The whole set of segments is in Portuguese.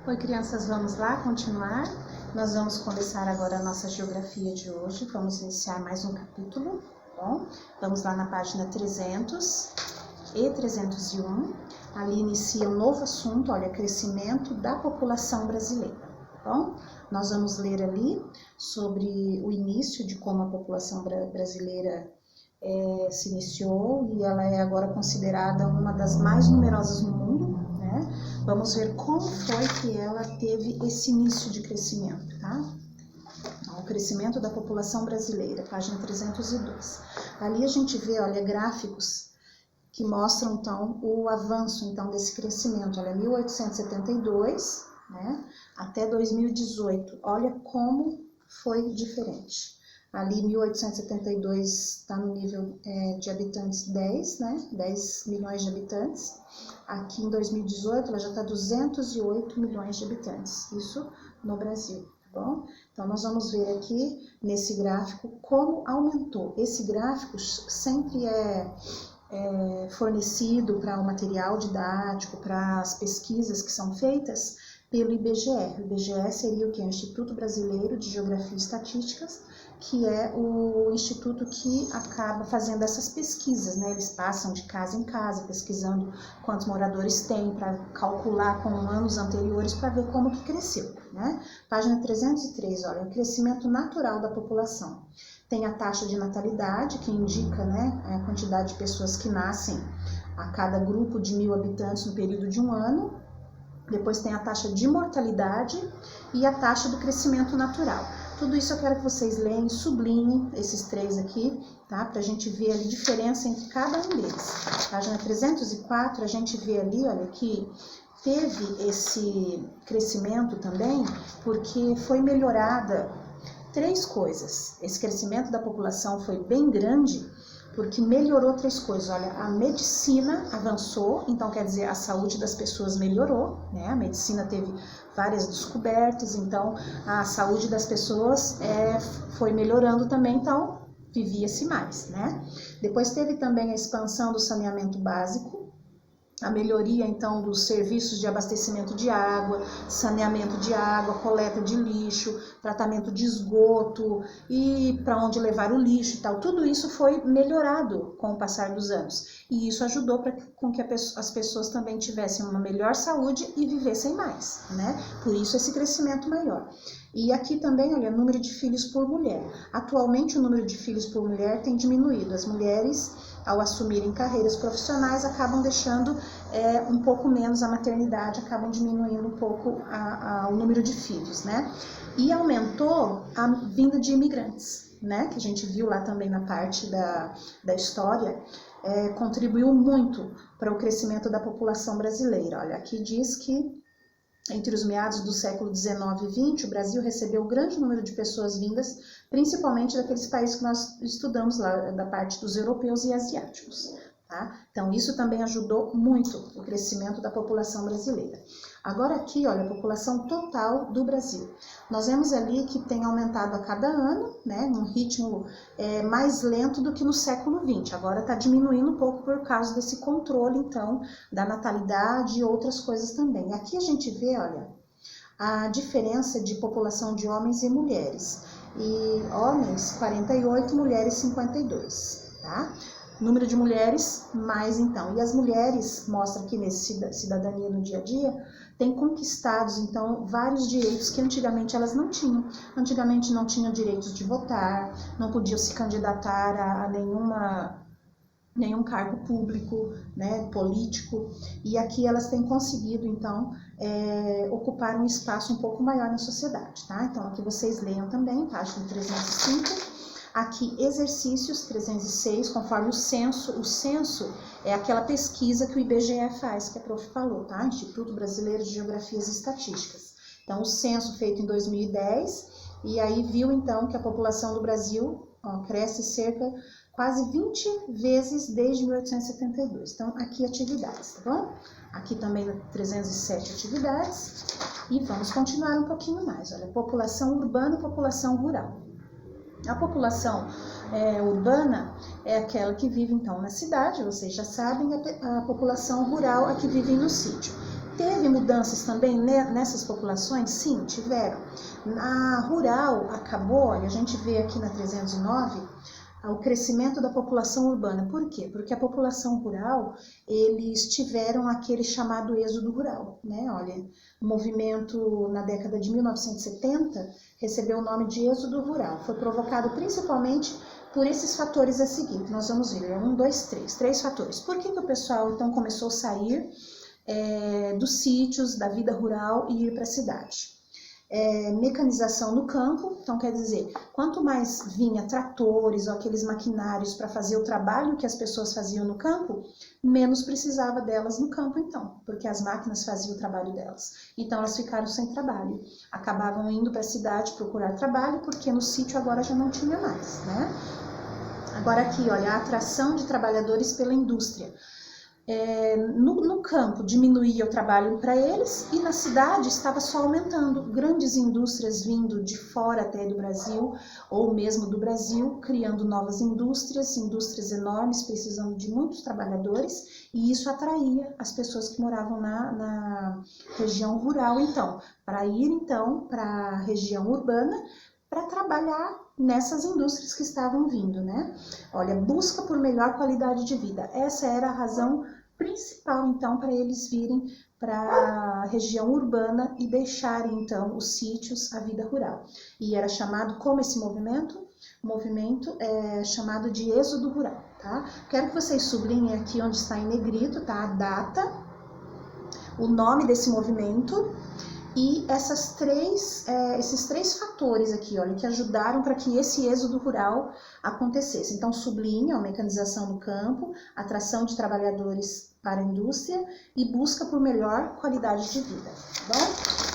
Oi, crianças, vamos lá continuar. Nós vamos começar agora a nossa geografia de hoje. Vamos iniciar mais um capítulo, bom? Vamos lá na página 300 e 301. Ali inicia um novo assunto, olha, crescimento da população brasileira, bom? Nós vamos ler ali sobre o início de como a população brasileira se iniciou e ela é agora considerada uma das mais numerosas no mundo, né? Vamos ver como foi que ela teve esse início de crescimento, tá? O crescimento da população brasileira, página 302. Ali a gente vê, olha, gráficos que mostram, então, o avanço, então, desse crescimento. Olha, 1872, né, até 2018. Olha como foi diferente. Ali, 1872, está no nível de habitantes 10, né, 10 milhões de habitantes. Aqui, em 2018, ela já está 208 milhões de habitantes. Isso no Brasil, tá bom? Então, nós vamos ver aqui, nesse gráfico, como aumentou. Esse gráfico sempre é fornecido para o material didático, para as pesquisas que são feitas pelo IBGE. O IBGE seria o que? O Instituto Brasileiro de Geografia e Estatísticas, que é o instituto que acaba fazendo essas pesquisas, né? Eles passam de casa em casa, pesquisando quantos moradores tem, para calcular com anos anteriores, para ver como que cresceu, né? Página 303, olha, o crescimento natural da população. Tem a taxa de natalidade, que indica, né, a quantidade de pessoas que nascem a cada grupo de 1000 habitantes no período de um ano. Depois tem a taxa de mortalidade e a taxa do crescimento natural. Tudo isso eu quero que vocês leiam e sublinhem esses três aqui, tá? Pra gente ver a diferença entre cada um deles. Página 304, a gente vê ali, olha, que teve esse crescimento também porque foi melhorada três coisas. Esse crescimento da população foi bem grande porque melhorou três coisas. Olha, a medicina avançou, então quer dizer, a saúde das pessoas melhorou, né? A medicina teve várias descobertas, então a saúde das pessoas foi melhorando também, então vivia-se mais, né? Depois teve também a expansão do saneamento básico, a melhoria, então, dos serviços de abastecimento de água, saneamento de água, coleta de lixo, tratamento de esgoto e para onde levar o lixo e tal. Tudo isso foi melhorado com o passar dos anos. E isso ajudou com que as pessoas também tivessem uma melhor saúde e vivessem mais, né? Por isso esse crescimento maior. E aqui também, olha, o número de filhos por mulher. Atualmente o número de filhos por mulher tem diminuído. As mulheres, ao assumirem carreiras profissionais, acabam deixando um pouco menos a maternidade, acabam diminuindo um pouco o número de filhos, né? E aumentou a vinda de imigrantes, né? Que a gente viu lá também na parte da história, contribuiu muito para o crescimento da população brasileira. Olha, aqui diz que entre os meados do século XIX e XX, o Brasil recebeu um grande número de pessoas vindas, principalmente daqueles países que nós estudamos lá, da parte dos europeus e asiáticos, tá? Então, isso também ajudou muito o crescimento da população brasileira. Agora aqui, olha, a população total do Brasil. Nós vemos ali que tem aumentado a cada ano, né, num ritmo mais lento do que no século XX. Agora está diminuindo um pouco por causa desse controle, então, da natalidade e outras coisas também. Aqui a gente vê, olha, a diferença de população de homens e mulheres. E homens, 48, mulheres, 52, tá? Número de mulheres, mais então. E as mulheres, mostra aqui nesse Cidadania no Dia a Dia, têm conquistados, então, vários direitos que antigamente elas não tinham. Antigamente não tinham direitos de votar, não podiam se candidatar a nenhum cargo público, né, político. E aqui elas têm conseguido, então, ocupar um espaço um pouco maior na sociedade, tá? Então, aqui vocês leiam também, página 305. Aqui, exercícios 306, conforme o censo. O censo é aquela pesquisa que o IBGE faz, que a prof falou, tá? Instituto Brasileiro de Geografias e Estatísticas. Então, o censo feito em 2010, e aí viu, então, que a população do Brasil cresce quase 20 vezes desde 1872. Então, aqui atividades, tá bom? Aqui também 307 atividades. E vamos continuar um pouquinho mais. Olha, população urbana e população rural. A população urbana é aquela que vive, então, na cidade, vocês já sabem, a população rural é que vive no sítio. Teve mudanças também nessas populações? Sim, tiveram. Na rural acabou, olha, a gente vê aqui na 309, o crescimento da população urbana. Por quê? Porque a população rural, eles tiveram aquele chamado êxodo rural, né? Olha, o movimento na década de 1970 recebeu o nome de êxodo rural. Foi provocado principalmente por esses fatores a seguir. Nós vamos ver, 1, 2, 3, 3 fatores. Por que o pessoal então começou a sair dos sítios, da vida rural e ir para a cidade? Mecanização no campo, então quer dizer, quanto mais vinha tratores ou aqueles maquinários para fazer o trabalho que as pessoas faziam no campo, menos precisava delas no campo então, porque as máquinas faziam o trabalho delas. Então elas ficaram sem trabalho, acabavam indo para a cidade procurar trabalho, porque no sítio agora já não tinha mais, né? Agora aqui, olha, a atração de trabalhadores pela indústria. No campo diminuía o trabalho para eles e na cidade estava só aumentando. Grandes indústrias vindo de fora até do Brasil ou mesmo do Brasil, criando novas indústrias enormes, precisando de muitos trabalhadores, e isso atraía as pessoas que moravam na região rural, então, para ir então para a região urbana para trabalhar nessas indústrias que estavam vindo, né? Olha, busca por melhor qualidade de vida. Essa era a razão principal, então, para eles virem para a região urbana e deixarem, então, os sítios, a vida rural. E era chamado, como esse movimento? O movimento é chamado de êxodo rural, tá? Quero que vocês sublinhem aqui onde está em negrito, tá? A data, o nome desse movimento e esses três fatores aqui, olha, que ajudaram para que esse êxodo rural acontecesse. Então, sublinha a mecanização do campo, atração de trabalhadores para a indústria e busca por melhor qualidade de vida, tá bom?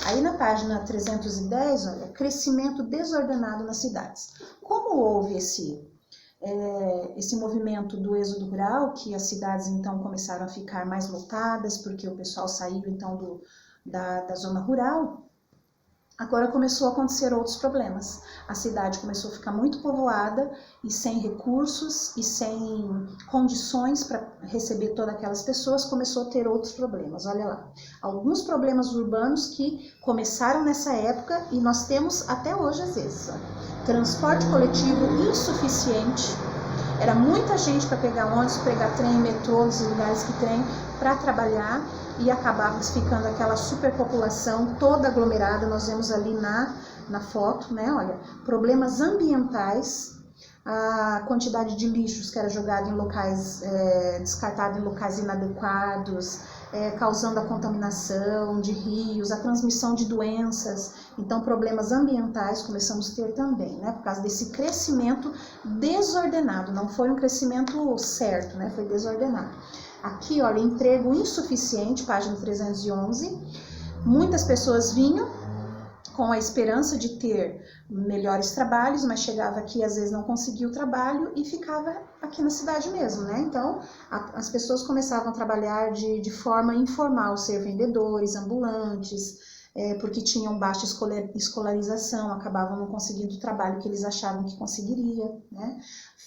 Aí na página 310, olha, crescimento desordenado nas cidades. Como houve esse movimento do êxodo rural, que as cidades então começaram a ficar mais lotadas, porque o pessoal saiu então da zona rural, agora começou a acontecer outros problemas. A cidade começou a ficar muito povoada e sem recursos e sem condições para receber todas aquelas pessoas, começou a ter outros problemas. Olha lá, alguns problemas urbanos que começaram nessa época e nós temos até hoje às vezes. Transporte coletivo insuficiente. Era muita gente para pegar ônibus, pegar trem, metrô, nos lugares que tem para trabalhar, e acabava ficando aquela superpopulação toda aglomerada. Nós vemos ali na foto, né? Olha, problemas ambientais, a quantidade de lixos que era jogado em locais, descartado em locais inadequados, causando a contaminação de rios, a transmissão de doenças. Então, problemas ambientais começamos a ter também, né? Por causa desse crescimento desordenado. Não foi um crescimento certo, né? Foi desordenado. Aqui, olha, emprego insuficiente, página 311. Muitas pessoas vinham com a esperança de ter melhores trabalhos, mas chegava aqui, às vezes não conseguia o trabalho e ficava aqui na cidade mesmo, né? Então, as pessoas começavam a trabalhar de forma informal, ser vendedores, ambulantes, porque tinham baixa escolarização, acabavam não conseguindo o trabalho que eles achavam que conseguiria, né?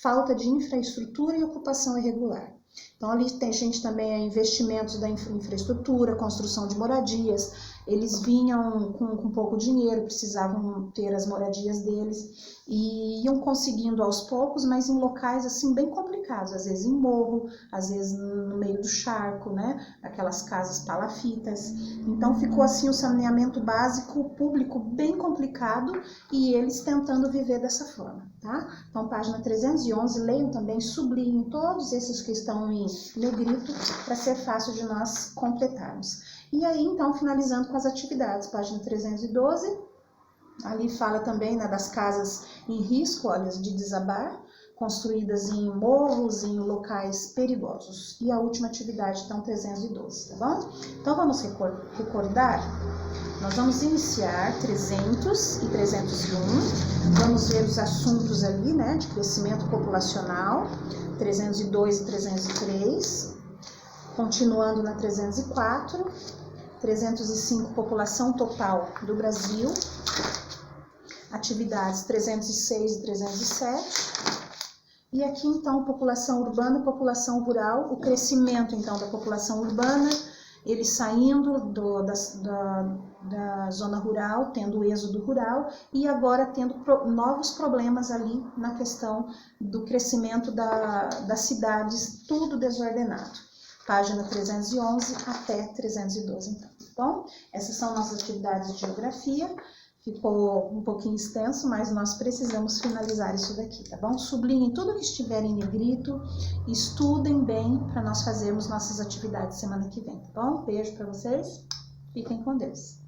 Falta de infraestrutura e ocupação irregular. Então, ali tem gente também, investimentos da infraestrutura, construção de moradias. Eles vinham com pouco dinheiro, precisavam ter as moradias deles e iam conseguindo aos poucos, mas em locais assim bem complicados, às vezes em morro, às vezes no meio do charco, né? Aquelas casas palafitas. Então ficou assim o saneamento básico público bem complicado e eles tentando viver dessa forma, tá? Então, página 311, leiam também, sublinhem todos esses que estão em negrito para ser fácil de nós completarmos. E aí, então, finalizando com as atividades, página 312, ali fala também, né, das casas em risco, olha, de desabar, construídas em morros, em locais perigosos. E a última atividade, então, 312, tá bom? Então, vamos recordar, nós vamos iniciar 300 e 301, vamos ver os assuntos ali, né, de crescimento populacional, 302 e 303, continuando na 304, 305, população total do Brasil, atividades 306 e 307, e aqui então população urbana e população rural, o crescimento então da população urbana eles saindo da zona rural, tendo o êxodo rural e agora tendo novos problemas ali na questão do crescimento das cidades, tudo desordenado. Página 311 até 312, então. Bom, essas são nossas atividades de geografia. Ficou um pouquinho extenso, mas nós precisamos finalizar isso daqui, tá bom? Sublinhem tudo que estiver em negrito, estudem bem para nós fazermos nossas atividades semana que vem, tá bom? Beijo para vocês, fiquem com Deus.